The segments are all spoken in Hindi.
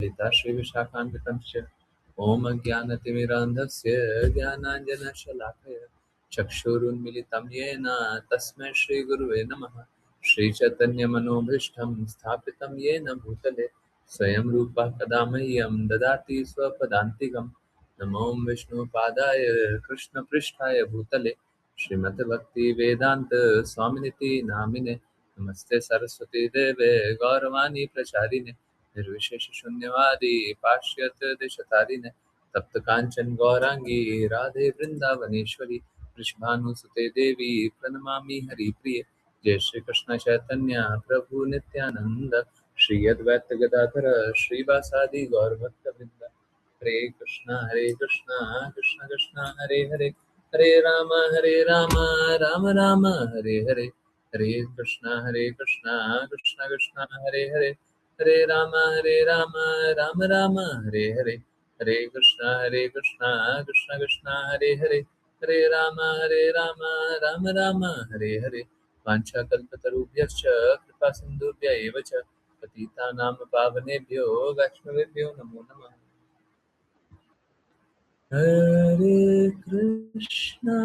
ललिता श्रीविशाखान्वितंश्च ॐ अज्ञानतिमिरान्धस्य ज्ञानाञ्जनशलाकया चक्षुरुन्मिलितं येन तस्मै श्रीगुरुवे नमः। श्रीचैतन्यमनोभीष्टं स्थापितं येन भूतले स्वयं रूपः कदा मह्यं ददाति स्वपदान्तिकं। नमो विष्णुपादाय कृष्णपृष्ठाय भूतले श्रीमद्भक्तिवेदान्त स्वामिनिति नामिने नमस्ते सरस्वती देवे गौरवाणी प्रचारिणे निर्विशेष शून्यवादी पाश्चात्य देशतारिणे तप्त कांचन गौरांगी राधे वृंदावनेश्वरी वृषभानुसुते देवी प्रणमामि हरिप्रिय। जय श्री कृष्ण चैतन्य प्रभु नित्यानंद श्री अद्वैत गदाधर श्रीवासादि गौरभक्तवृंद। हरे कृष्णा कृष्ण कृष्ण हरे हरे हरे राम राम राम हरे हरे। हरे कृष्णा कृष्ण कृष्ण हरे हरे हरे राम राम राम हरे हरे। हरे कृष्णा कृष्ण कृष्ण हरे हरे हरे राम राम राम हरे हरे। वाञ्छाकल्पतरुभ्यश्च कृपा सिन्धुभ्य एव च पतितानां पावनेभ्यो वैष्णवेभ्यो नमो नमः। Hare Krishna,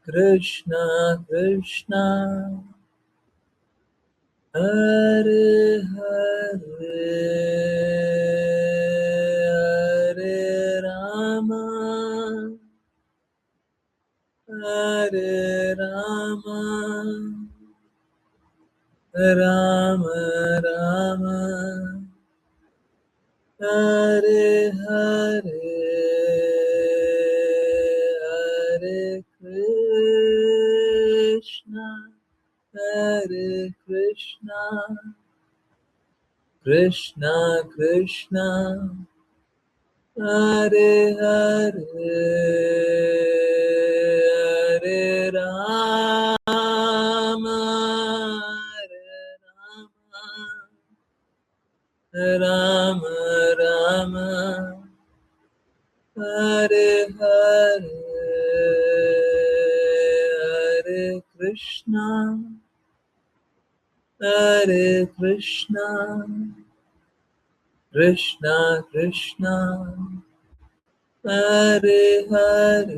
Krishna Krishna, Hare Hare, Hare Rama, Hare Rama, Rama Rama, Hare Hare, Hare Krishna, Hare Krishna, Krishna Krishna, Hare Hare, Hare Rama, Rama Rama, Hare Hare, Hare Krishna, Hare Krishna, Krishna Krishna, Hare Hare,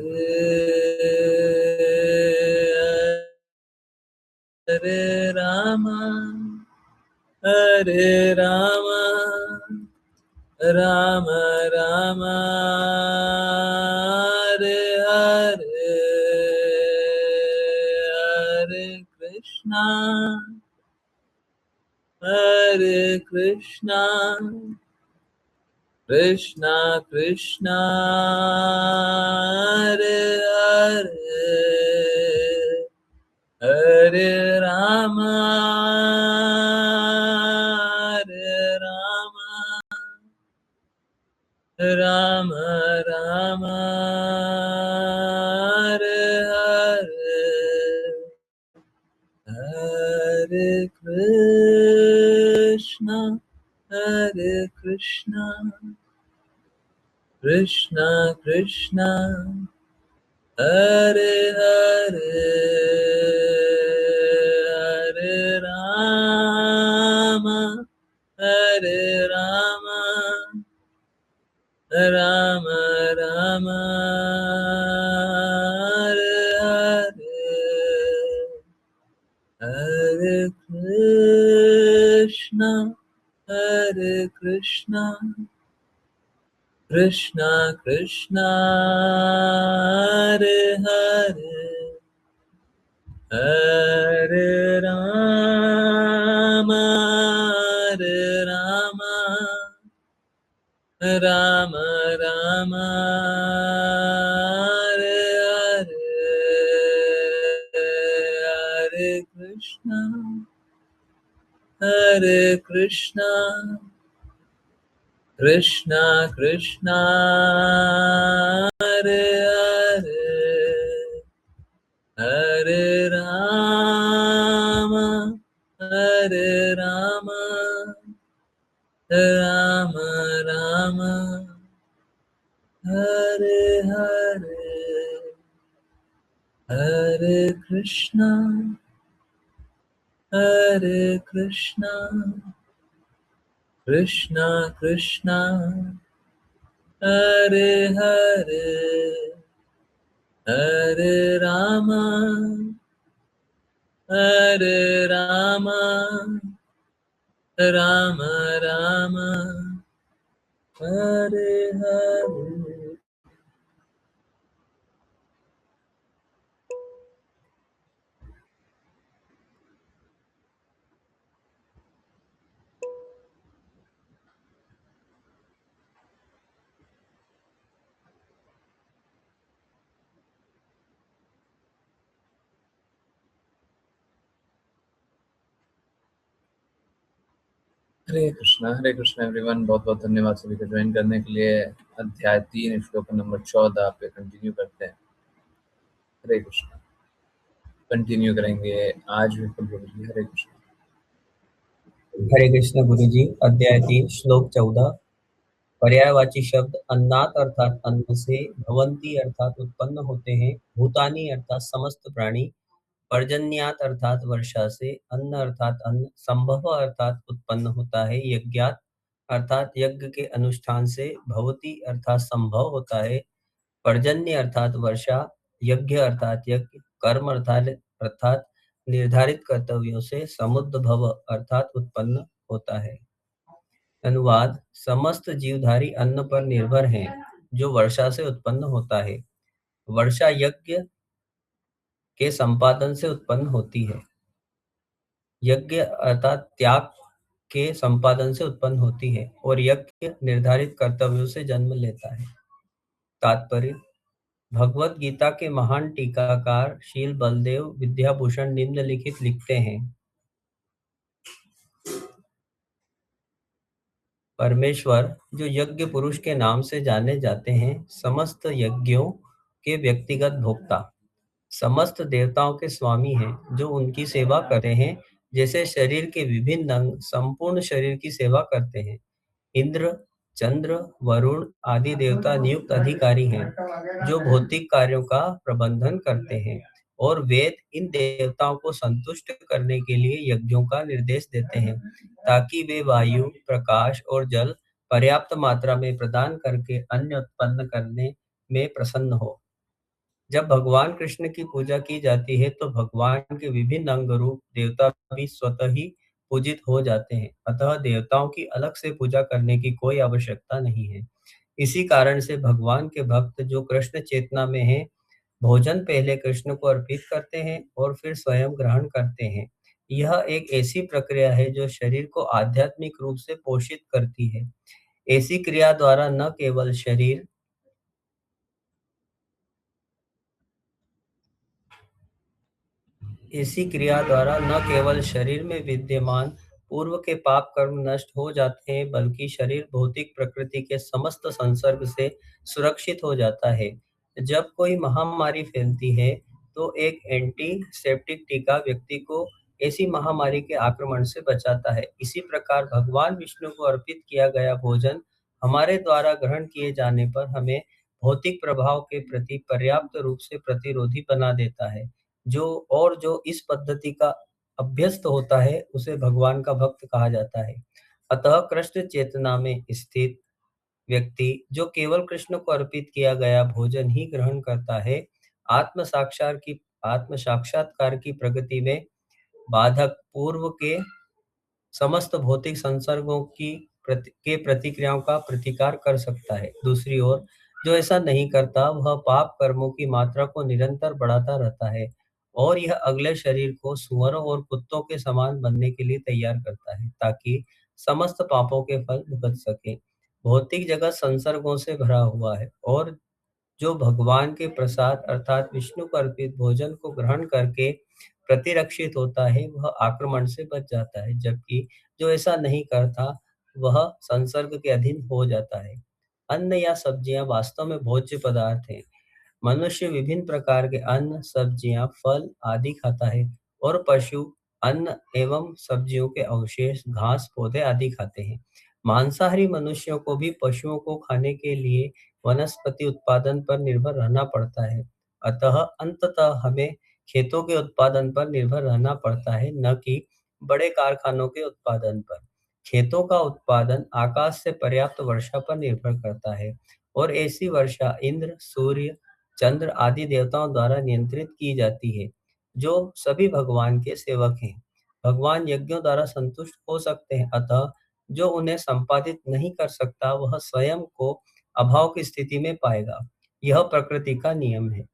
Hare Rama, Hare Rama, Rama Rama, Hare Hare, Hare Krishna, Hare Krishna, Krishna Krishna, Hare Hare, Hare Rama, Hare Rama, Rama Rama, Hare Hare, Hare Krishna, Hare Krishna, Krishna Krishna, Hare Hare, Hare Rama, Hare Rama, Rama Rama, Hare Hare, Hare Krishna, Hare Krishna, Krishna Krishna, Hare Hare, Hare Rama, Hare Rama, Rama Rama, Hare Hare, Hare Krishna, Hare Krishna, Krishna Krishna, Hare Hare, Hare Rama, Hare Rama, Rama Rama, Hare Hare, Hare Krishna, Hare Krishna, Krishna Krishna, Hare Hare, Hare Rama, Hare Rama, Rama Rama, Hare Hare. हरे कृष्णा एवरीवन, बहुत बहुत धन्यवाद सभी को ज्वाइन करने के लिए। अध्याय 3 श्लोक नंबर 14 पे कंटिन्यू करते हैं। हरे कृष्णा। कंटिन्यू करेंगे आज भी फुल बोलिए हरे कृष्णा। हरे कृष्ण गुरु जी। अध्याय 3 श्लोक 14। पर्यायवाची शब्द अन्नात अर्थात अन्न से, भवंती अर्थात उत्पन्न होते हैं, भूतानी अर्थात समस्त प्राणी, पर्जन्यात अर्थात वर्षा से, अन्न अर्थात अन्न, संभव अर्थात उत्पन्न होता है, यज्ञात अर्थात यज्ञ के अनुष्ठान से, भवती अर्थात संभव होता है, पर्जन्य अर्थात वर्षा, यज्ञ अर्थात यज्ञ, कर्म अर्थात निर्धारित कर्तव्यों से, समुद्ध भव अर्थात उत्पन्न होता है। अनुवाद: समस्त जीवधारी अन्न पर निर्भर हैं, जो वर्षा से उत्पन्न होता है। वर्षा यज्ञ के संपादन से उत्पन्न होती है। यज्ञ अर्थात त्याग के संपादन से उत्पन्न होती है और यज्ञ निर्धारित कर्तव्यों से जन्म लेता है। तात्पर्य: भगवत गीता के महान टीकाकार शील बलदेव विद्याभूषण निम्नलिखित लिखते हैं। परमेश्वर, जो यज्ञ पुरुष के नाम से जाने जाते हैं, समस्त यज्ञों के व्यक्तिगत भोक्ता, समस्त देवताओं के स्वामी हैं, जो उनकी सेवा करते हैं, जैसे शरीर के विभिन्न अंग संपूर्ण शरीर की सेवा करते हैं। इंद्र, चंद्र, वरुण आदि देवता नियुक्त अधिकारी हैं, जो भौतिक कार्यों का प्रबंधन करते हैं, और वेद इन देवताओं को संतुष्ट करने के लिए यज्ञों का निर्देश देते हैं, ताकि वे वायु, प्रकाश और जल पर्याप्त मात्रा में प्रदान करके अन्न उत्पन्न करने में प्रसन्न हो। जब भगवान कृष्ण की पूजा की जाती है, तो भगवान के विभिन्न अंग रूप देवता भी स्वतः ही पूजित हो जाते हैं, अतः देवताओं की अलग से पूजा करने की कोई आवश्यकता नहीं है। इसी कारण से भगवान के भक्त जो कृष्ण चेतना में हैं, भोजन पहले कृष्ण को अर्पित करते हैं और फिर स्वयं ग्रहण करते हैं। यह एक ऐसी प्रक्रिया है जो शरीर को आध्यात्मिक रूप से पोषित करती है। ऐसी क्रिया द्वारा न केवल शरीर इसी क्रिया द्वारा न केवल शरीर में विद्यमान पूर्व के पाप कर्म नष्ट हो जाते हैं, बल्कि शरीर भौतिक प्रकृति के समस्त संसर्ग से सुरक्षित हो जाता है। जब कोई महामारी फैलती है, तो एक एंटीसेप्टिक टीका व्यक्ति को ऐसी महामारी के आक्रमण से बचाता है। इसी प्रकार भगवान विष्णु को अर्पित किया गया भोजन हमारे द्वारा ग्रहण किए जाने पर हमें भौतिक प्रभाव के प्रति पर्याप्त रूप से प्रतिरोधी बना देता है। जो इस पद्धति का अभ्यस्त होता है, उसे भगवान का भक्त कहा जाता है। अतः कृष्ण चेतना में स्थित व्यक्ति जो केवल कृष्ण को अर्पित किया गया भोजन ही ग्रहण करता है, आत्म साक्षात्कार की प्रगति में बाधक पूर्व के समस्त भौतिक संसर्गों के प्रतिक्रियाओं का प्रतिकार कर सकता है। दूसरी ओर जो ऐसा नहीं करता, वह पाप कर्मों की मात्रा को निरंतर बढ़ाता रहता है और यह अगले शरीर को सूअरों और कुत्तों के समान बनने के लिए तैयार करता है, ताकि समस्त पापों के फल भुगत सके। भौतिक जगत संसर्गों से भरा हुआ है और जो भगवान के प्रसाद अर्थात विष्णु को अर्पित भोजन को ग्रहण करके प्रतिरक्षित होता है, वह आक्रमण से बच जाता है, जबकि जो ऐसा नहीं करता, वह संसर्ग के अधीन हो जाता है। अन्न या सब्जियां वास्तव में भोज्य पदार्थ हैं। मनुष्य विभिन्न प्रकार के अन्न, सब्जियां, फल आदि खाता है और पशु अन्न एवं सब्जियों के अवशेष, घास, पौधे आदि खाते हैं। मांसाहारी मनुष्यों को भी पशुओं को खाने के लिए वनस्पति उत्पादन पर निर्भर रहना पड़ता है। अतः अंततः हमें खेतों के उत्पादन पर निर्भर रहना पड़ता है, न कि बड़े कारखानों के उत्पादन पर। खेतों का उत्पादन आकाश से पर्याप्त वर्षा पर निर्भर करता है और ऐसी वर्षा इंद्र, सूर्य, चंद्र आदि देवताओं द्वारा नियंत्रित की जाती है, जो सभी भगवान के सेवक हैं। भगवान यज्ञों द्वारा संतुष्ट हो सकते हैं, अतः जो उन्हें संपादित नहीं कर सकता, वह स्वयं को अभाव की स्थिति में पाएगा। यह प्रकृति का नियम है।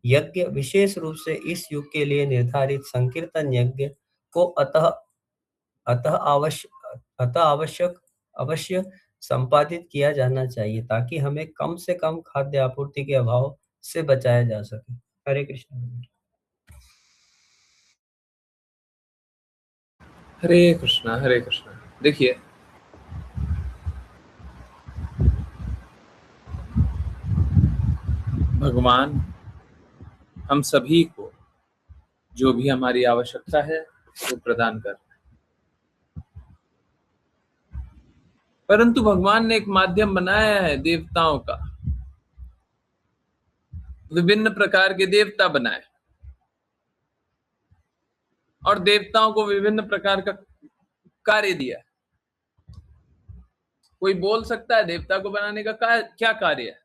यज्ञ विशेष रूप से इस युग के लिए निर्धारित संकीर्तन यज्ञ को अतः आवश्यक अवश्य संपादित किया जाना चाहिए, ताकि हमें कम से कम खाद्य आपूर्ति के अभाव से बचाया जा सके। हरे कृष्ण। हरे कृष्णा, हरे कृष्णा। देखिए, भगवान हम सभी को जो भी हमारी आवश्यकता है वो प्रदान कर रहे हैं, परंतु भगवान ने एक माध्यम बनाया है देवताओं का। विभिन्न प्रकार के देवता बनाए और देवताओं को विभिन्न प्रकार का कार्य दिया। कोई बोल सकता है देवता को बनाने का क्या कार्य है?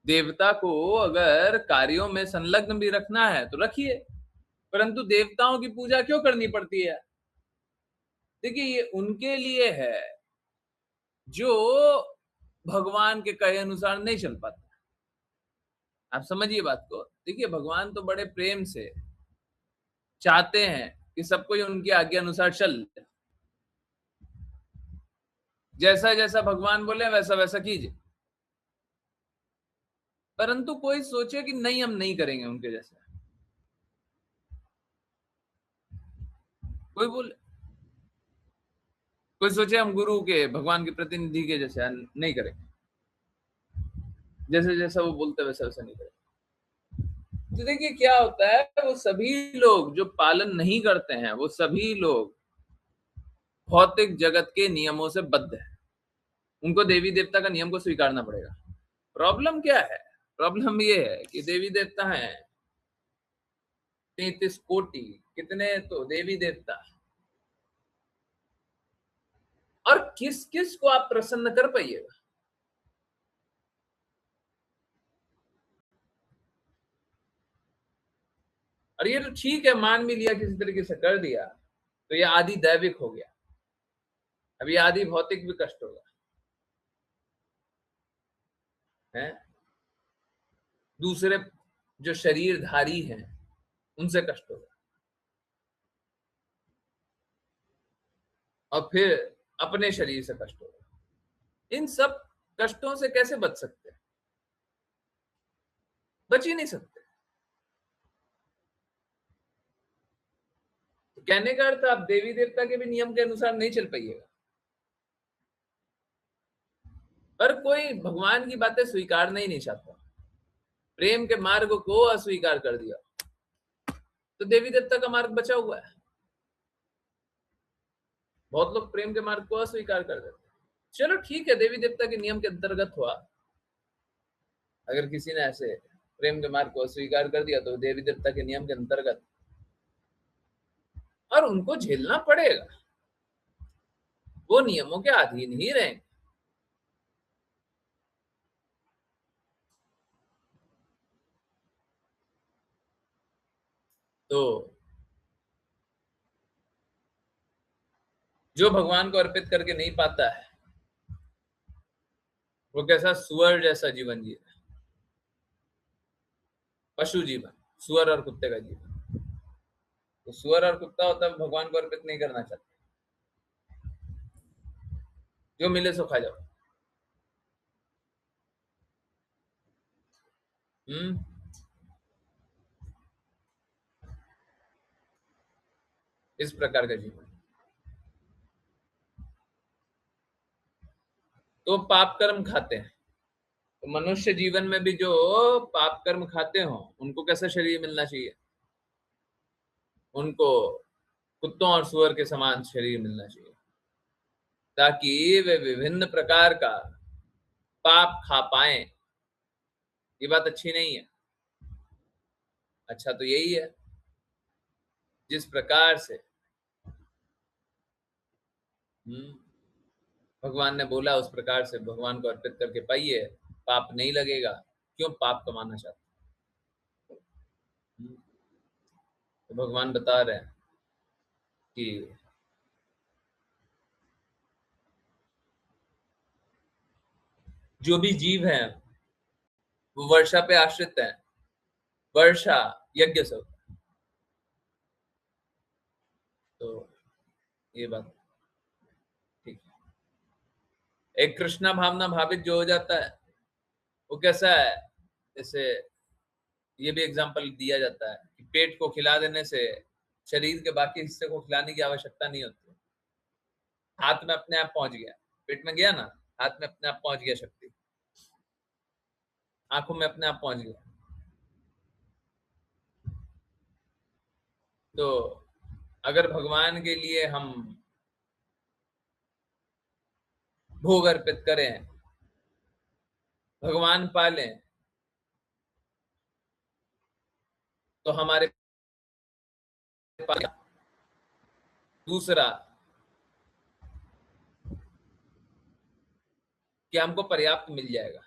देवता को अगर कार्यों में संलग्न भी रखना है तो रखिए, परंतु देवताओं की पूजा क्यों करनी पड़ती है? देखिए, ये उनके लिए है जो भगवान के कहे अनुसार नहीं चल पाता। आप समझिए बात को। देखिए, भगवान तो बड़े प्रेम से चाहते हैं कि सब कोई उनकी आज्ञा अनुसार चल, जैसा जैसा भगवान बोले वैसा वैसा कीजिए। परंतु कोई सोचे कि नहीं, हम नहीं करेंगे उनके जैसा। कोई सोचे हम गुरु के, भगवान के प्रतिनिधि के जैसे नहीं करेंगे, जैसे जैसा वो बोलते वैसा वैसा नहीं करेंगे। तो देखिए क्या होता है, वो सभी लोग जो पालन नहीं करते हैं, वो सभी लोग भौतिक जगत के नियमों से बद्ध है। उनको देवी देवता का नियम को स्वीकारना पड़ेगा। प्रॉब्लम क्या है? प्रॉब्लम ये है कि देवी देवता हैं 33 कोटि, कितने तो देवी देवता, और किस किस को आप प्रसन्न कर पाइएगा? और ये तो ठीक है, मान भी लिया, किसी तरीके से कर दिया, तो ये आदि दैविक हो गया। अब ये आदि भौतिक भी कष्ट होगा है। दूसरे जो शरीरधारी हैं उनसे कष्ट होगा, और फिर अपने शरीर से कष्ट होगा। इन सब कष्टों से कैसे बच सकते हैं? बच ही नहीं सकते। तो कहने का अर्थ, आप देवी देवता के भी नियम के अनुसार नहीं चल पाइएगा। पर कोई भगवान की बातें स्वीकारना ही नहीं चाहता, प्रेम के मार्ग को अस्वीकार कर दिया, तो देवी देवता का मार्ग बचा हुआ है। बहुत लोग प्रेम के मार्ग को अस्वीकार कर देते। चलो ठीक है, देवी देवता के नियम के अंतर्गत हुआ। अगर किसी ने ऐसे प्रेम के मार्ग को अस्वीकार कर दिया तो देवी देवता के नियम के अंतर्गत, और उनको झेलना पड़ेगा, वो नियमों के अधीन ही रहेंगे। तो जो भगवान को अर्पित करके नहीं पाता है, वो कैसा सुअर जैसा जीवन जी रहा है, पशु जीवन, सुअर और कुत्ते का जीवन। तो सुअर और कुत्ता होता है भगवान को अर्पित नहीं करना चाहता, जो मिले सो खा जाओ। इस प्रकार का जीवन। तो पाप कर्म खाते हैं, तो मनुष्य जीवन में भी जो पाप कर्म खाते हो उनको कैसा शरीर मिलना चाहिए? उनको कुत्तों और सुअर के समान शरीर मिलना चाहिए, ताकि वे विभिन्न प्रकार का पाप खा पाए। ये बात अच्छी नहीं है। अच्छा तो यही है, जिस प्रकार से भगवान ने बोला उस प्रकार से भगवान को अर्पित करके पाइए, पाप नहीं लगेगा। क्यों पाप कमाना चाहते? तो भगवान बता रहे हैं कि जो भी जीव हैं वो वर्षा पे आश्रित हैं, वर्षा यज्ञ से होता है। तो ये बात ठीक है। एक कृष्णा भावना भावित जो हो जाता है वो कैसा है, जैसे ये भी एग्जांपल दिया जाता है कि पेट को खिला देने से शरीर के बाकी हिस्से को खिलाने की आवश्यकता नहीं होती। हाथ में अपने आप पहुंच गया, पेट में गया ना, हाथ में अपने आप पहुंच गया शक्ति, आंखों में अपने आप पहुंच गया। तो अगर भगवान के लिए हम भोग अर्पित करें, भगवान पालें, तो हमारे पास दूसरा कि हमको पर्याप्त मिल जाएगा।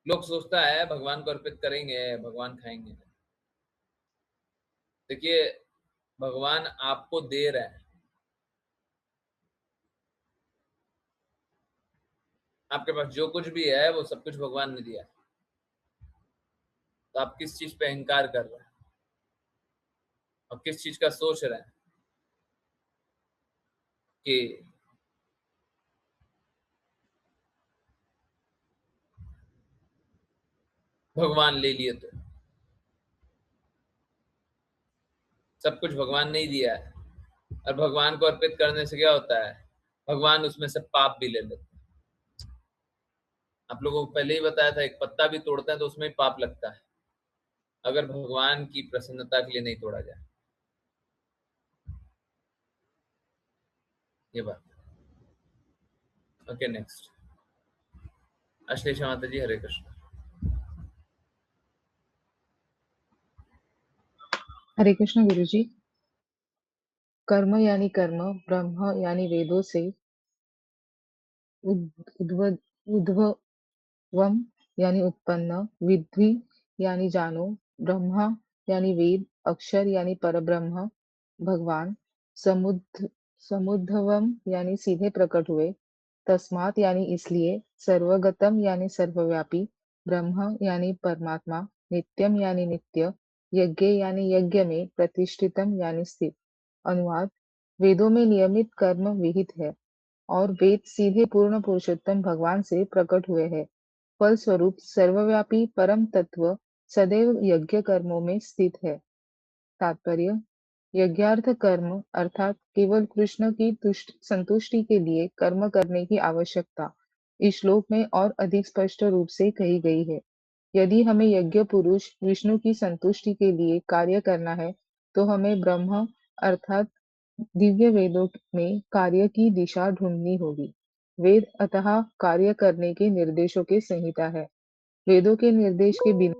लोग सोचता है भगवान को अर्पित करेंगे भगवान खाएंगे। देखिए भगवान आपको दे रहे हैं, आपके पास जो कुछ भी है वो सब कुछ भगवान ने दिया। तो आप किस चीज पे अहंकार कर रहे हैं और किस चीज का सोच रहे हैं कि भगवान ले लिए। तो सब कुछ भगवान ने ही दिया है, और भगवान को अर्पित करने से क्या होता है, भगवान उसमें से पाप भी ले लेते हैं। आप लोगों को पहले ही बताया था, एक पत्ता भी तोड़ता है तो उसमें पाप लगता है, अगर भगवान की प्रसन्नता के लिए नहीं तोड़ा जाए। ये बात। Okay next. अश्लेषा माता जी, हरे कृष्ण। हरे कृष्ण गुरु जी। कर्म यानी कर्म, ब्रह्म यानी वेदों से उद्भवम यानी उत्पन्न, विद्धि यानी जानो, ब्रह्मा यानी वेद, अक्षर यानी परब्रह्म भगवान, समुद्भवम यानी सीधे प्रकट हुए, तस्मात् यानी इसलिए, सर्वगतम यानी सर्वव्यापी, ब्रह्म यानी परमात्मा, नित्यम यानी नित्य, यज्ञ यानी यज्ञ में, प्रतिष्ठितम यानी स्थित। अनुवाद: वेदों में नियमित कर्म विहित है और वेद सीधे पूर्ण पुरुषोत्तम भगवान से प्रकट हुए हैं। फलस्वरूप सर्वव्यापी परम तत्व सदैव यज्ञ कर्मों में स्थित है। तात्पर्य: यज्ञार्थ कर्म अर्थात केवल कृष्ण की संतुष्टि के लिए कर्म करने की आवश्यकता इस श्लोक में और अधिक स्पष्ट रूप से कही गई है। यदि हमें यज्ञ पुरुष विष्णु की संतुष्टि के लिए कार्य करना है तो हमें ब्रह्म अर्थात दिव्य वेदों में कार्य की दिशा ढूंढनी होगी। वेद अतः कार्य करने के निर्देशों की संहिता है। वेदों के निर्देश के बिना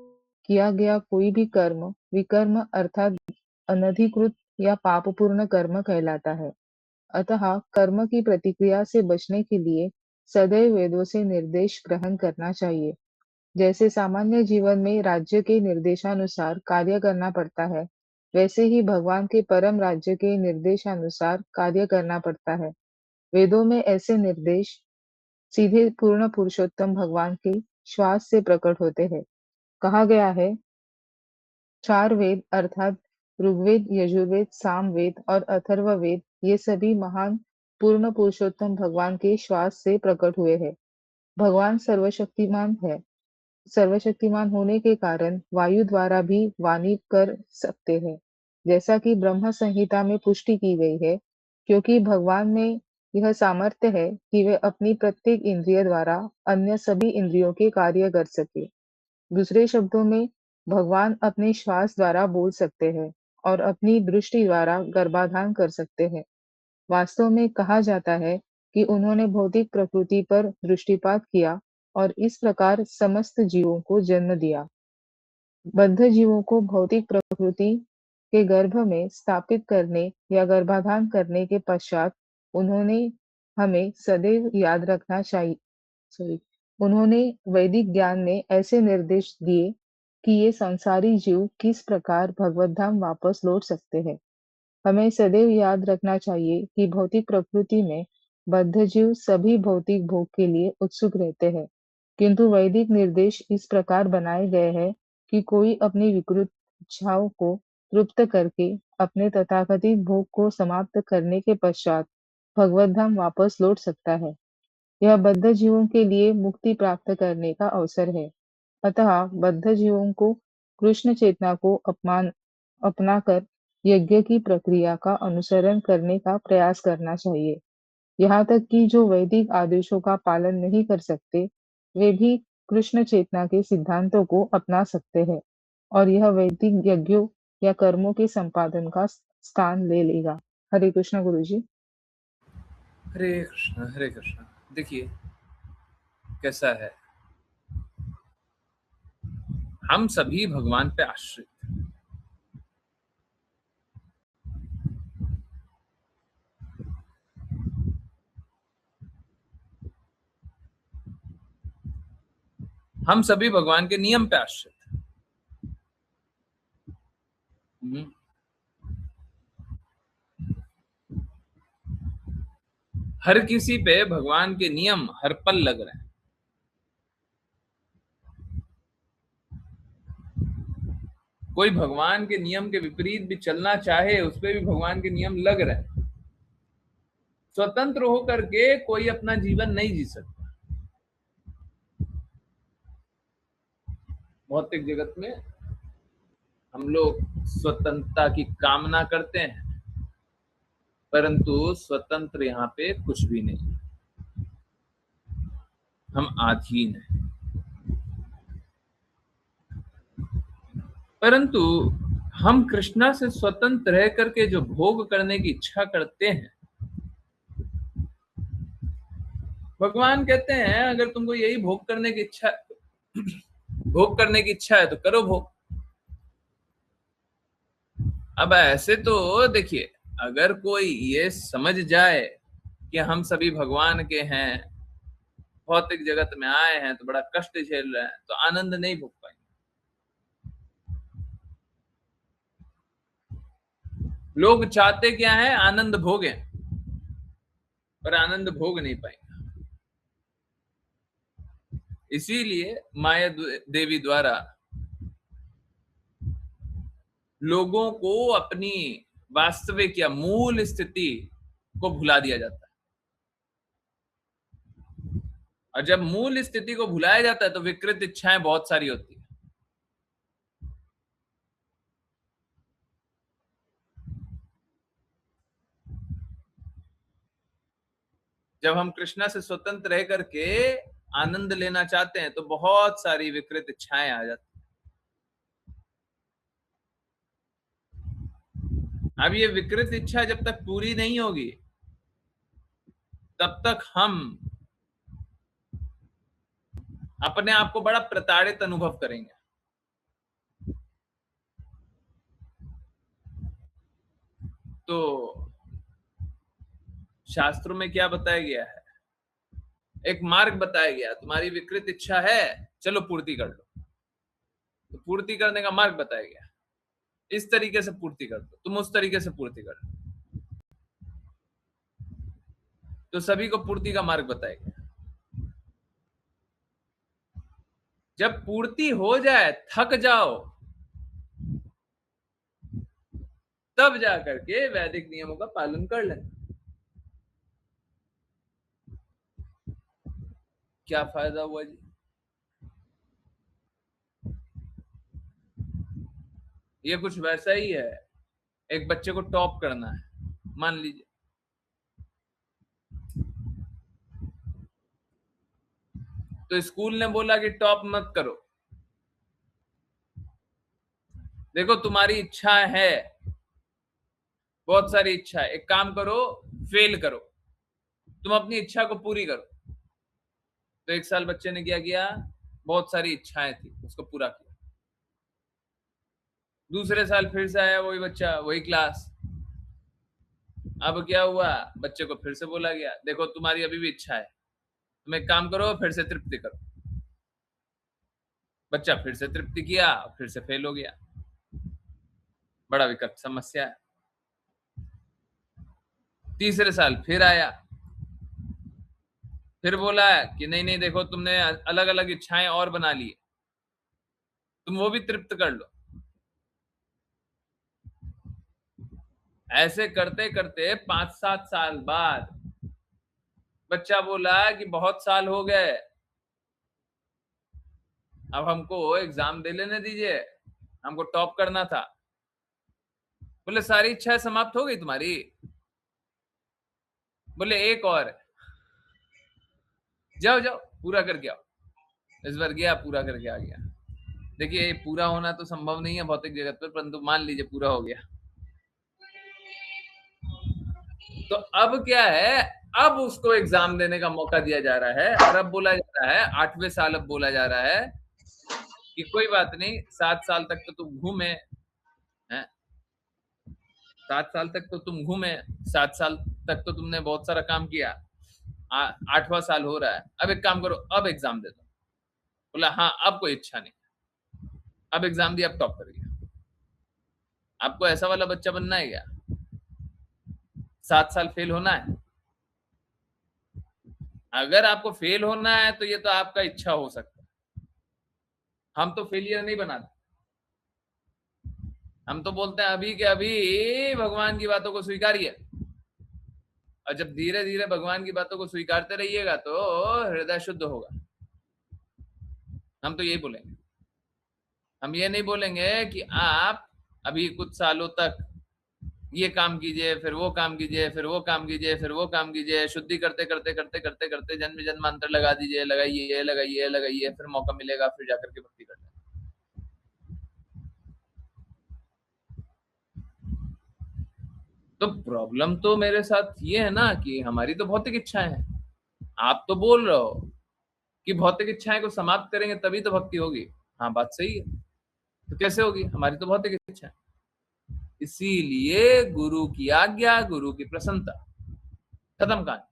किया गया कोई भी कर्म विकर्म अर्थात अनधिकृत या पापपूर्ण कर्म कहलाता है। अतः कर्म की प्रतिक्रिया से बचने के लिए सदैव वेदों से निर्देश ग्रहण करना चाहिए। जैसे सामान्य जीवन में राज्य के निर्देशानुसार कार्य करना पड़ता है, वैसे ही भगवान के परम राज्य के निर्देशानुसार कार्य करना पड़ता है। वेदों में ऐसे निर्देश सीधे पूर्ण पुरुषोत्तम भगवान के श्वास से प्रकट होते हैं। कहा गया है, चार वेद अर्थात ऋग्वेद, यजुर्वेद, सामवेद और अथर्ववेद ये सभी महान पूर्ण पुरुषोत्तम भगवान के श्वास से प्रकट हुए हैं। भगवान सर्वशक्तिमान है। सर्वशक्तिमान होने के कारण वायु द्वारा भी वाणी कर सकते हैं, जैसा कि ब्रह्म संहिता में पुष्टि की गई है, क्योंकि भगवान में यह सामर्थ्य है कि वे अपनी प्रत्येक इंद्रिय द्वारा अन्य सभी इंद्रियों के कार्य कर सके। दूसरे शब्दों में, भगवान अपने श्वास द्वारा बोल सकते हैं और अपनी दृष्टि द्वारा गर्भाधान कर सकते हैं। वास्तव में कहा जाता है कि उन्होंने भौतिक प्रकृति पर दृष्टिपात किया और इस प्रकार समस्त जीवों को जन्म दिया। बद्ध जीवों को भौतिक प्रकृति के गर्भ में स्थापित करने या गर्भाधान करने के पश्चात उन्होंने हमें सदैव याद रखना चाहिए सॉरी उन्होंने वैदिक ज्ञान में ऐसे निर्देश दिए कि ये संसारी जीव किस प्रकार भगवत धाम वापस लौट सकते हैं। हमें सदैव याद रखना चाहिए कि भौतिक प्रकृति में बद्ध जीव सभी भौतिक भोग के लिए उत्सुक रहते हैं, किंतु वैदिक निर्देश इस प्रकार बनाए गए हैं कि कोई अपनी विकृत इच्छाओं को तृप्त करके अपने तथाकथित भोग को समाप्त करने के पश्चात भगवत धाम वापस लौट सकता है। यह बद्ध जीवों के लिए मुक्ति प्राप्त करने का अवसर है। अतः बद्ध जीवों को कृष्ण चेतना को अपनाकर यज्ञ की प्रक्रिया का अनुसरण करने का प्रयास करना चाहिए। यहाँ तक कि जो वैदिक आदेशों का पालन नहीं कर सकते, वे भी कृष्ण चेतना के सिद्धांतों को अपना सकते हैं और यह वैदिक यज्ञों या कर्मों के संपादन का स्थान ले लेगा। हरे कृष्ण गुरु जी। हरे कृष्ण हरे कृष्ण। देखिए कैसा है, हम सभी भगवान पे आश्रित हैं। हम सभी भगवान के नियम पे आश्रित हैं। हर किसी पे भगवान के नियम हर पल लग रहे हैं। कोई भगवान के नियम के विपरीत भी चलना चाहे, उस पे भी भगवान के नियम लग रहे हैं। स्वतंत्र होकर के कोई अपना जीवन नहीं जी सकता। भौतिक जगत में हम लोग स्वतंत्रता की कामना करते हैं, परंतु स्वतंत्र यहाँ पे कुछ भी नहीं, हम अधीन हैं। परंतु हम कृष्णा से स्वतंत्र रह करके जो भोग करने की इच्छा करते हैं, भगवान कहते हैं अगर तुमको यही भोग करने की इच्छा है तो करो भोग। अब ऐसे तो देखिए, अगर कोई ये समझ जाए कि हम सभी भगवान के हैं, भौतिक जगत में आए हैं तो बड़ा कष्ट झेल रहे हैं, तो आनंद नहीं भोग पाएंगे। लोग चाहते क्या है? आनंद भोगें, पर आनंद भोग नहीं पाएंगे। इसीलिए माया देवी द्वारा लोगों को अपनी वास्तविक या मूल स्थिति को भुला दिया जाता है, और जब मूल स्थिति को भुलाया जाता है तो विकृत इच्छाएं बहुत सारी होती है। जब हम कृष्णा से स्वतंत्र रह करके आनंद लेना चाहते हैं तो बहुत सारी विकृत इच्छाएं आ जाती हैं। अब ये विकृत इच्छा जब तक पूरी नहीं होगी, तब तक हम अपने आप को बड़ा प्रताड़ित अनुभव करेंगे। तो शास्त्रों में क्या बताया गया है? एक मार्ग बताया गया, तुम्हारी विकृत इच्छा है, चलो पूर्ति कर लो। तो पूर्ति करने का मार्ग बताया गया, इस तरीके से पूर्ति कर दो, तुम उस तरीके से पूर्ति कर लो। तो सभी को पूर्ति का मार्ग बताया गया। जब पूर्ति हो जाए, थक जाओ, तब जाकर के वैदिक नियमों का पालन कर लेना। क्या फायदा हुआ जी? ये कुछ वैसा ही है, एक बच्चे को टॉप करना है, मान लीजिए, तो स्कूल ने बोला कि टॉप मत करो। देखो तुम्हारी इच्छा है, बहुत सारी इच्छा है, एक काम करो, फेल करो, तुम अपनी इच्छा को पूरी करो। तो एक साल बच्चे ने क्या किया? बहुत सारी इच्छाएं थी, उसको पूरा किया। दूसरे साल फिर से आया वही बच्चा, वही क्लास। अब क्या हुआ, बच्चे को फिर से बोला गया देखो तुम्हारी अभी भी इच्छा है, तुम एक काम करो फिर से तृप्ति करो। बच्चा फिर से तृप्ति किया, फिर से फेल हो गया। बड़ा विकट समस्या है। तीसरे साल फिर आया, फिर बोला कि नहीं नहीं देखो तुमने अलग अलग इच्छाएं और बना ली, तुम वो भी तृप्त कर लो। ऐसे करते करते 5-7 साल बाद बच्चा बोला कि बहुत साल हो गए, अब हमको एग्जाम दे लेने दीजिए, हमको टॉप करना था। बोले सारी इच्छाएं समाप्त हो गई तुम्हारी? बोले एक और है। जाओ जाओ पूरा करके आओ। इस बार गया, पूरा करके आ गया। देखिए ये पूरा होना तो संभव नहीं है भौतिक जगत पर, परंतु मान लीजिए पूरा हो गया। तो अब क्या है, अब उसको एग्जाम देने का मौका दिया जा रहा है, और अब बोला जा रहा है 8वें साल, अब बोला जा रहा है कि कोई बात नहीं 7 साल तक तो तुम घूमे हैं, 7 साल तक तो तुम घूमे, 7 साल तक तो तुमने बहुत सारा काम किया, 8वां साल हो रहा है, अब एक काम करो अब एग्जाम दे दो। बोला हाँ अब कोई इच्छा नहीं, अब एग्जाम दिया अब टॉप कर गया। आपको ऐसा वाला बच्चा बनना है क्या? 7 साल फेल होना है? अगर आपको फेल होना है तो ये तो आपका इच्छा हो सकता है, हम तो फेलियर नहीं बनाते। हम तो बोलते हैं अभी के अभी भगवान की बातों को स्वीकारिए, और जब धीरे धीरे भगवान की बातों को स्वीकारते रहिएगा तो हृदय शुद्ध होगा। हम तो यही बोलेंगे, हम ये नहीं बोलेंगे कि आप अभी कुछ सालों तक ये काम कीजिए, फिर वो काम कीजिए, फिर वो काम कीजिए, फिर वो काम कीजिए, शुद्धि करते करते करते करते करते जन्म जन्मांतर लगा दीजिए, लगाइए लगाइए लगाइए, फिर मौका मिलेगा फिर जाकर के भक्ति करना। तो प्रॉब्लम तो मेरे साथ ये है ना कि हमारी तो भौतिक इच्छाएं हैं। आप तो बोल रहे हो कि भौतिक इच्छाएं को समाप्त करेंगे तभी तो भक्ति होगी। हाँ बात सही है, तो कैसे होगी? हमारी तो भौतिक इच्छा है। इसीलिए गुरु की आज्ञा, गुरु की प्रसन्नता, खत्म कहानी।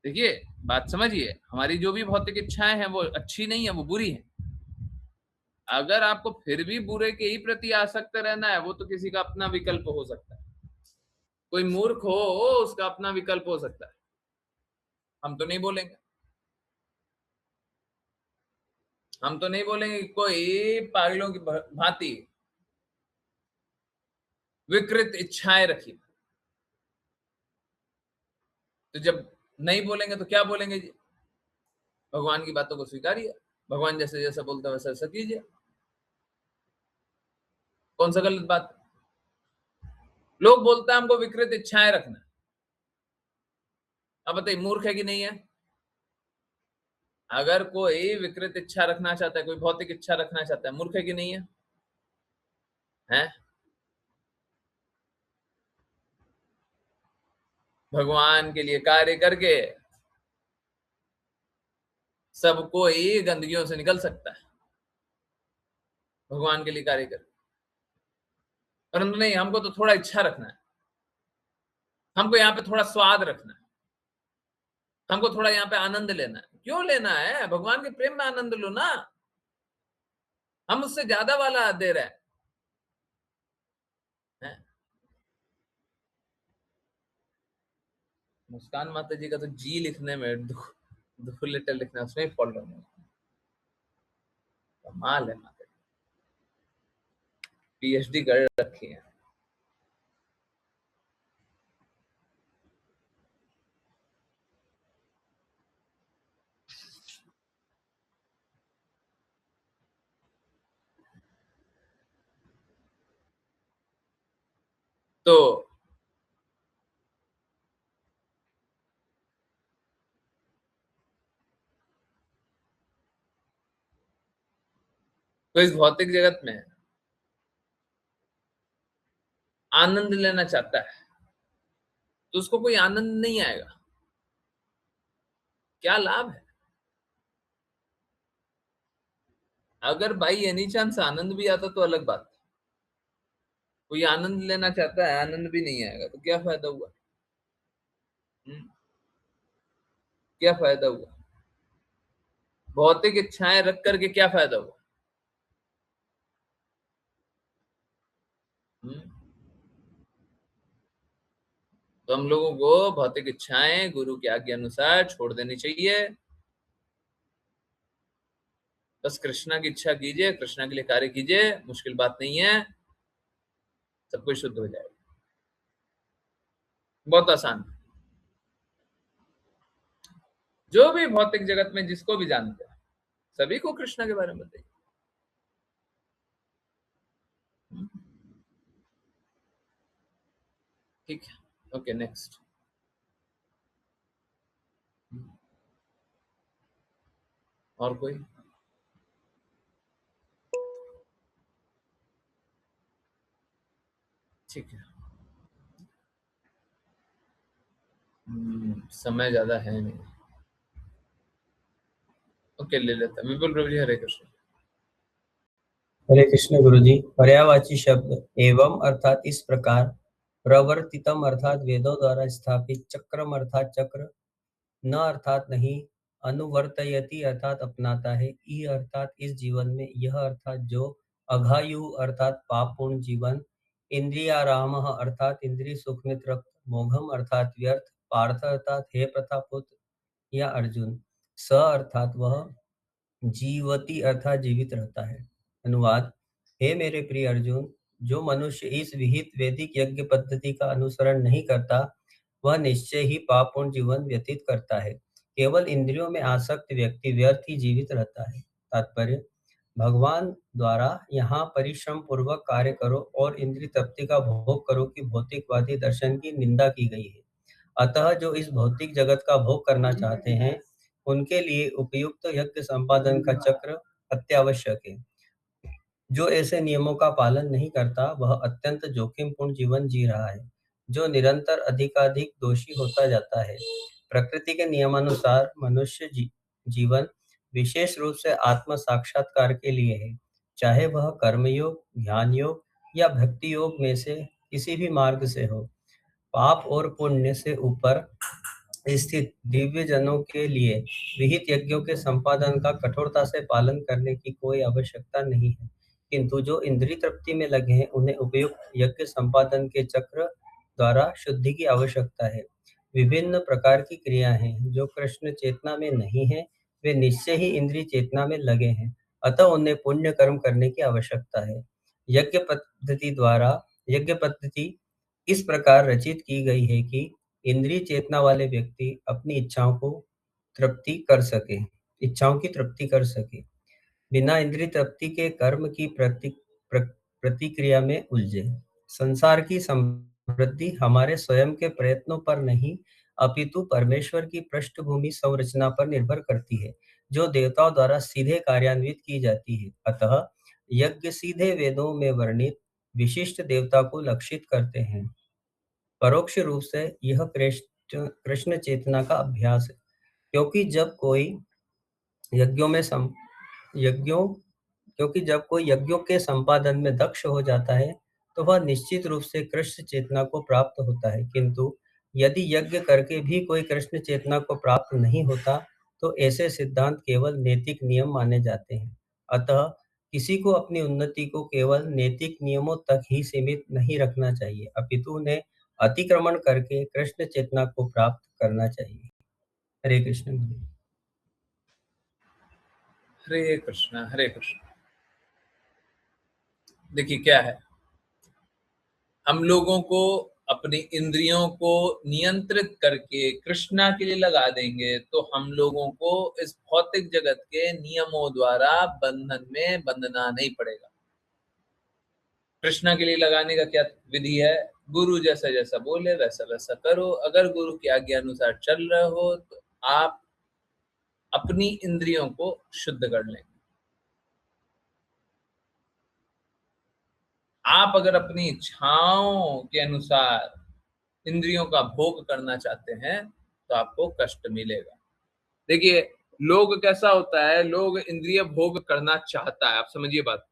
देखिए बात समझिए, हमारी जो भी भौतिक इच्छाएं हैं वो अच्छी नहीं है, वो बुरी है। अगर आपको फिर भी बुरे के ही प्रति आसक्त रहना है, वो तो किसी का अपना विकल्प हो सकता है, कोई मूर्ख हो उसका अपना विकल्प हो सकता है, हम तो नहीं बोलेंगे। हम तो नहीं बोलेंगे कि कोई पागलों की भांति विकृत इच्छाएं रखी। तो जब नहीं बोलेंगे तो क्या बोलेंगे जी? भगवान की बातों को स्वीकारिए, भगवान जैसे जैसा बोलते हैं वैसा वैसा कीजिए। कौन सा गलत बात? लोग बोलते हैं हमको विकृत इच्छाएं रखना, अब बताइए मूर्ख है कि नहीं है? अगर कोई विकृत इच्छा रखना चाहता है, कोई भौतिक इच्छा रखना चाहता है, मूर्ख है कि नहीं है? हैं? भगवान के लिए कार्य करके सब कोई गंदगियों से निकल सकता है, भगवान के लिए कार्य करके। परंतु नहीं, हमको तो थोड़ा इच्छा रखना है, हमको यहाँ पे थोड़ा स्वाद रखना है, हमको थोड़ा यहाँ पे आनंद लेना है। क्यों लेना है? भगवान के प्रेम में आनंद लो ना, हम उससे ज्यादा वाला दे रहे हैं। मुस्कान माता जी का तो जी लिखने में दो लेटर लिखना उसमें ही फॉल्ट होने, कमाल है माता जी, पीएचडी कर रखी है। तो इस भौतिक जगत में आनंद लेना चाहता है तो उसको कोई आनंद नहीं आएगा। क्या लाभ है? अगर बाई एनी चांस आनंद भी आता तो अलग बात। कोई आनंद लेना चाहता है, आनंद भी नहीं आएगा तो क्या फायदा हुआ? क्या फायदा हुआ? भौतिक इच्छाएं रख करके क्या फायदा हुआ? हम्म? तो हम लोगों को भौतिक इच्छाएं गुरु की आज्ञा अनुसार छोड़ देनी चाहिए। बस कृष्णा की इच्छा कीजिए, कृष्णा के लिए कार्य कीजिए, मुश्किल बात नहीं है, सब कुछ शुद्ध हो जाएगा। बहुत आसान। जो भी भौतिक जगत में जिसको भी जानते हैं सभी को कृष्णा के बारे में बताइए। ठीक है, ओके नेक्स्ट। और कोई? ठीक है। समय ज्यादा है नहीं। ओके ले लेता हूं। विपुल प्रभु जी, हरे कृष्ण। हरे कृष्ण गुरु जी। पर्यायवाची शब्द एवं अर्थात इस प्रकार, प्रवर्तितम अर्थात वेदों द्वारा स्थापित, चक्रम अर्थात चक्र, न अर्थात नहीं, अनुवर्तयति अर्थात अपनाता है, ई अर्थात इस जीवन में, यह अर्थात जो, अघायु अर्थात पापपूर्ण जीवन, इंद्रियाराम अर्थात इंद्रिय सुख में तृप्त, मोघम अर्थात व्यर्थ, पार्थ अर्थात हे प्रतापुत्र या अर्जुन, स अर्थात वह, जीवती अर्थात जीवित रहता है। अनुवाद: हे मेरे प्रिय अर्जुन, जो मनुष्य इस विहित वैदिक यज्ञ पद्धति का अनुसरण नहीं करता वह निश्चय ही पापपूर्ण जीवन व्यतीत करता है। केवल इंद्रियों में आसक्त व्यक्ति व्यर्थ ही जीवित रहता है। तात्पर्य: भगवान द्वारा यहाँ परिश्रम पूर्वक कार्य करो और इंद्रिय तृप्ति का भोग करो कि भौतिकवादी दर्शन की निंदा की गई है। अतः जो इस भौतिक जगत का भोग करना चाहते हैं उनके लिए उपयुक्त यज्ञ संपादन का चक्र अत्यावश्यक है। जो ऐसे नियमों का पालन नहीं करता वह अत्यंत जोखिमपूर्ण जीवन जी रहा है, जो निरंतर अधिकाधिक दोषी होता जाता है। प्रकृति के नियमानुसार मनुष्य जीवन विशेष रूप से आत्म साक्षात्कार के लिए है, चाहे वह कर्मयोग, ज्ञान योग या भक्ति योग में से किसी भी मार्ग से हो। पाप और पुण्य से ऊपर स्थित दिव्य जनों के लिए विहित यज्ञों के संपादन का कठोरता से पालन करने की कोई आवश्यकता नहीं है, किंतु जो इंद्रिय तृप्ति में लगे हैं उन्हें उपयुक्त यज्ञ संपादन के चक्र द्वारा शुद्धि की आवश्यकता है। विभिन्न प्रकार की क्रियाएं हैं जो कृष्ण चेतना में नहीं है, वे निश्चय ही इंद्रिय चेतना में लगे हैं, अतः उन्हें पुण्य कर्म करने की आवश्यकता है। यज्ञ पद्धति इस प्रकार रचित की गई है कि इंद्रिय चेतना वाले व्यक्ति अपनी इच्छाओं की तृप्ति कर सके, बिना इंद्रिय तृप्ति के कर्म की प्रतिक्रिया में उलझे। संसार की समृद्धि हमारे स्वयं के प्रयत्नों पर नहीं अपितु परमेश्वर की पृष्ठभूमि संरचना पर निर्भर करती है, जो देवताओं द्वारा सीधे कार्यान्वित की जाती है। अतः यज्ञ सीधे वेदों में वर्णित विशिष्ट देवता को लक्षित करते हैं। परोक्ष रूप से यह कृष्ण चेतना का अभ्यास है, क्योंकि जब कोई यज्ञों के संपादन में दक्ष हो जाता है तो वह निश्चित रूप से कृष्ण चेतना को प्राप्त होता है, किंतु यदि यज्ञ करके भी कोई कृष्ण चेतना को प्राप्त नहीं होता तो ऐसे सिद्धांत केवल नैतिक नियम माने जाते हैं। अतः किसी को अपनी उन्नति को केवल नैतिक नियमों तक ही सीमित नहीं रखना चाहिए, अपितु उन्हें अतिक्रमण करके कृष्ण चेतना को प्राप्त करना चाहिए। हरे कृष्ण। हरे कृष्ण हरे कृष्ण। देखिए क्या है, हम लोगों को अपनी इंद्रियों को नियंत्रित करके कृष्णा के लिए लगा देंगे तो हम लोगों को इस भौतिक जगत के नियमों द्वारा बंधन में बंधना नहीं पड़ेगा। कृष्णा के लिए लगाने का क्या विधि है? गुरु जैसा जैसा बोले वैसा वैसा करो। अगर गुरु की आज्ञा अनुसार चल रहे हो तो आप अपनी इंद्रियों को शुद्ध कर लेंगे। आप अगर अपनी इच्छाओं के अनुसार इंद्रियों का भोग करना चाहते हैं तो आपको कष्ट मिलेगा। देखिए लोग कैसा होता है, लोग इंद्रिय भोग करना चाहता है, आप समझिए बात,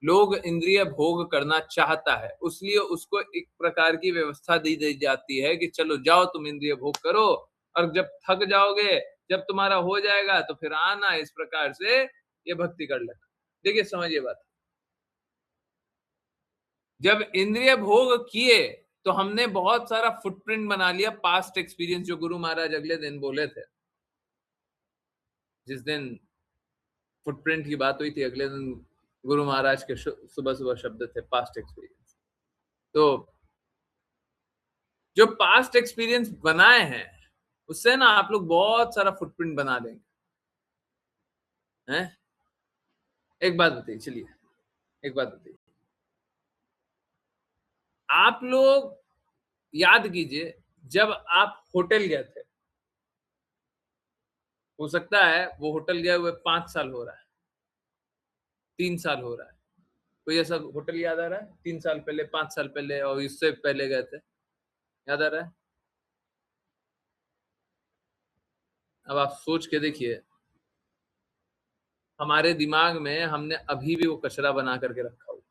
लोग इंद्रिय भोग करना चाहता है, इसलिए उसको एक प्रकार की व्यवस्था दी जाती है कि चलो जाओ तुम इंद्रिय भोग करो, और जब थक जाओगे, जब तुम्हारा हो जाएगा तो फिर आना, इस प्रकार से ये भक्ति कर लेना। देखिए समझिए बात, जब इंद्रिय भोग किए तो हमने बहुत सारा फुटप्रिंट बना लिया, पास्ट एक्सपीरियंस, जो गुरु महाराज अगले दिन बोले थे, जिस दिन फुटप्रिंट की बात हुई थी, अगले दिन गुरु महाराज के सुबह सुबह शब्द थे पास्ट एक्सपीरियंस। तो जो पास्ट एक्सपीरियंस बनाए हैं, उससे ना आप लोग बहुत सारा फुटप्रिंट बना देंगे, हैं? एक बात बताइए, चलिए एक बात बताइए, आप लोग याद कीजिए, जब आप होटल गए थे, हो सकता है वो होटल गए हुए 5 साल हो रहा है, 3 साल हो रहा है, कोई ऐसा होटल याद आ रहा है 3 साल पहले, 5 साल पहले, और इससे पहले गए थे, याद आ रहा है? अब आप सोच के देखिए, हमारे दिमाग में हमने अभी भी वो कचरा बना करके रखा हुआ,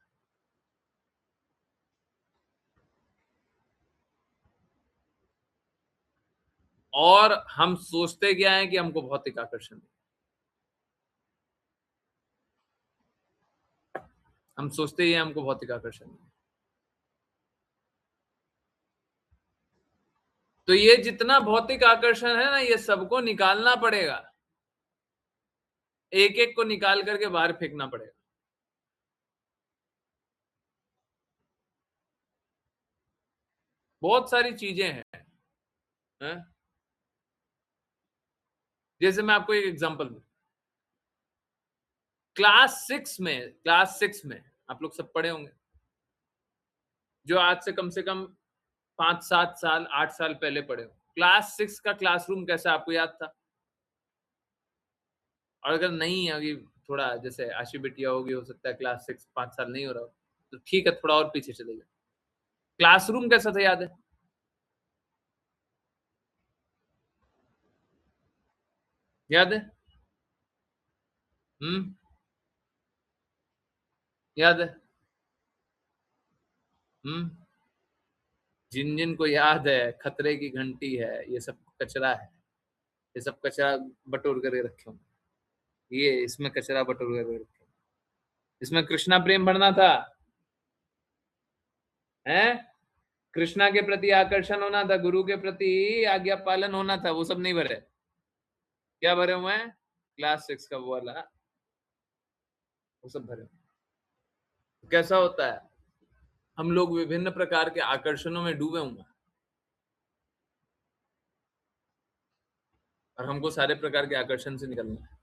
और हम सोचते क्या है कि हमको भौतिक आकर्षण है, हम सोचते ही हमको भौतिक आकर्षण है। तो ये जितना भौतिक आकर्षण है ना, ये सबको निकालना पड़ेगा, एक एक को निकाल करके बाहर फेंकना पड़ेगा। बहुत सारी चीजें हैं? जैसे मैं आपको एक एग्जांपल दूं, क्लास 6 में आप लोग सब पढ़े होंगे, जो आज से कम 5-7 साल 8 साल पहले पढ़े हो, क्लास 6 का क्लासरूम कैसा आपको याद था? और अगर नहीं, अभी थोड़ा जैसे आशी बिटिया होगी, हो सकता है क्लास 6 5 साल नहीं हो रहा हो, तो ठीक है, थोड़ा और पीछे चले जाओ, क्लासरूम कैसा था याद है? याद है? हम्म, याद है? हम्म, जिन जिन को याद है, खतरे की घंटी है, ये सब कचरा है, ये सब कचरा बटोर कर रखे होंगे, ये इसमें कचरा बटोर कर रखे होंगे। इसमें कृष्णा प्रेम भरना था, हैं? कृष्णा के प्रति आकर्षण होना था, गुरु के प्रति आज्ञा पालन होना था, वो सब नहीं भरे। क्या भरे हुए हैं? क्लास 6 का वो वाला, वो सब भरे हुए हैं। कैसा होता है, हम लोग विभिन्न प्रकार के आकर्षणों में डूबे हुए हैं, और हमको सारे प्रकार के आकर्षण से निकलना है,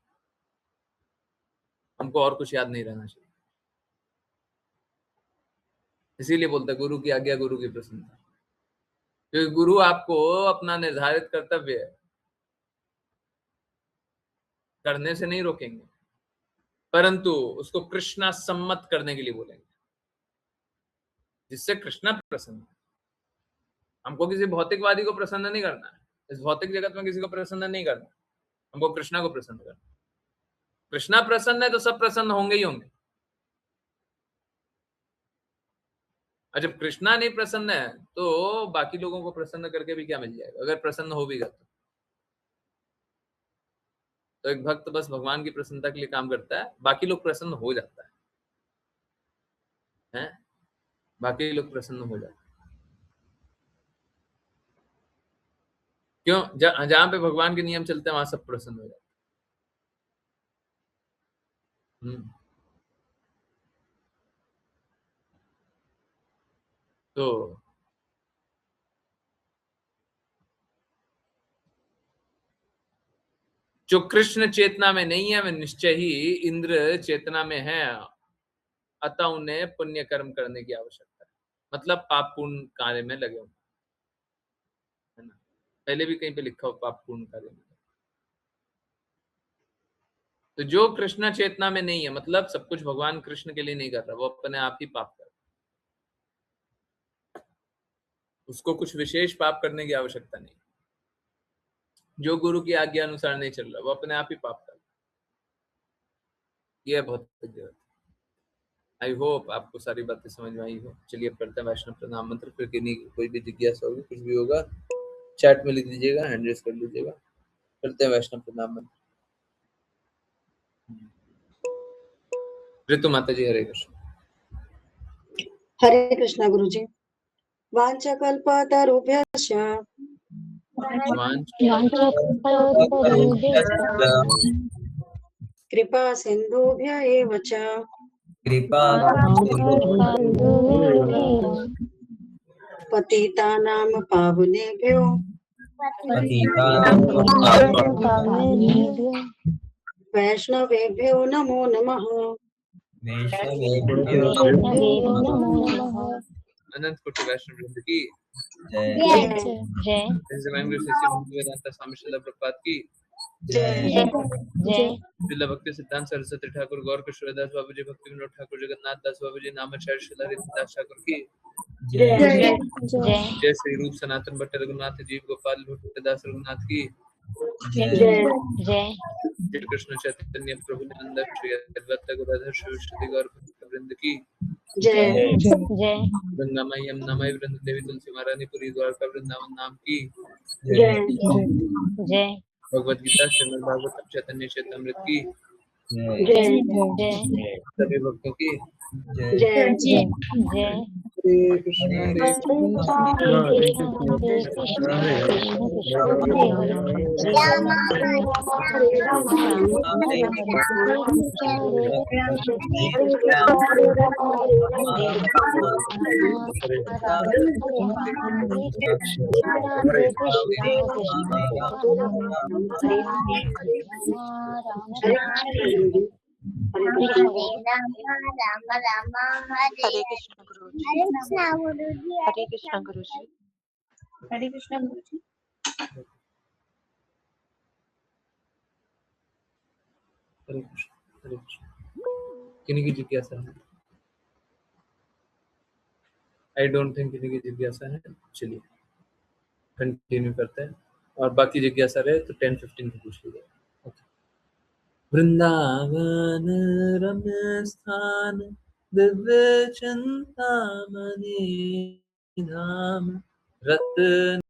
हमको और कुछ याद नहीं रहना चाहिए। इसीलिए बोलते हैं गुरु की आज्ञा गुरु की प्रसन्नता, क्योंकि गुरु आपको अपना निर्धारित कर्तव्य करने से नहीं रोकेंगे, परंतु उसको कृष्णा सम्मत करने के लिए बोलेंगे, जिससे कृष्णा प्रसन्न है। हमको किसी भौतिकवादी को प्रसन्न नहीं करना है, इस भौतिक जगत में किसी को प्रसन्न नहीं करना, हमको कृष्णा को प्रसन्न करना। कृष्णा प्रसन्न है तो सब प्रसन्न होंगे ही होंगे, और जब कृष्णा नहीं प्रसन्न है तो बाकी लोगों को प्रसन्न करके भी क्या मिल जाएगा, अगर प्रसन्न हो भी गया तो एक भक्त बस भगवान की प्रसन्नता के लिए काम करता है, बाकी लोग प्रसन्न हो जाता है, बाकी लोग प्रसन्न हो जाते हैं। क्यों? जहां पे भगवान के नियम चलते हैं वहां सब प्रसन्न हो जाते हैं। तो जो कृष्ण चेतना में नहीं है, वे निश्चय ही इंद्र चेतना में है, अतः उन्हें पुण्य कर्म करने की आवश्यकता है, मतलब पाप पूर्ण कार्य में लगे हों, है ना? पहले भी कहीं पे लिखा हो पाप पूर्ण कार्य में। तो जो कृष्ण चेतना में नहीं है, मतलब सब कुछ भगवान कृष्ण के लिए नहीं कर रहा, वो अपने आप ही पाप कर रहा, उसको कुछ विशेष पाप करने की आवश्यकता नहीं। जो गुरु की आज्ञा अनुसार नहीं चल रहा वो अपने आप ही पाप कर, ये बहुत है। आई होप आपको सारी बातें समझ में आई हो। चलिए अब करते हैं वैष्णव प्रणाम मंत्र। फिर किन्हीं कोई भी जिज्ञासा होगी, कुछ भी होगा, चैट में लिख दीजिएगा, हैंड रेज कर लीजिएगा। करते हैं वैष्णव प्रणाम मंत्र। ऋतु माता जी, हरे कृष्ण। हरे कृष्ण गुरुजी। वाञ्छकल्पतरुभ्यश्च कृपा सिन्धुभ्य एव च कृपा पतितानां पावनेभ्यो वैष्णवेभ्यो नमो नमः। अनंत कोटि वैष्णव वृंद की जय। वेदांता स्वामी श्रील प्रभुपाद की श्रील भक्ति सिद्धांत सरस्वती ठाकुर गौर किशोरदास बाबू जी, भक्ति विनोद ठाकुर, जगन्नाथ दास बाबू जी, नामाचार्य श्रील हरिदास ठाकुर की जय। श्री रूप सनातन भट्ट रघुनाथ जीव गोपाल भट्टदास रघुनाथ की श्री कृष्ण चैतन्य प्रभु नित्यानंद श्री अद्वैत गदाधर श्री गौर वृंद की गंगा माई यमुना माई वृंद देवी तुलसी महारानी पुरी द्वारका वृंदावन नाम की भगवद गीता श्रीमद् भागवतम चैतन्य चैतन्यमृत की सभी भक्तों की हरे कृष्ण हरे हरे कृष्ण गुरुजी। हरे कृष्ण गुरुजी। हरे कृष्ण गुरुजी। हरे कृष्ण हरे कृष्ण। किन्हीं की जिज्ञासा है? आई डोंट थिंक किन्हीं की जिज्ञासा है। चलिए कंटिन्यू करते हैं, और बाकी जिज्ञासा रहे तो 10-15 को पूछ लीजिए। वृंदावन रम्य स्थान दिव्य चिंतामणि धाम रत्न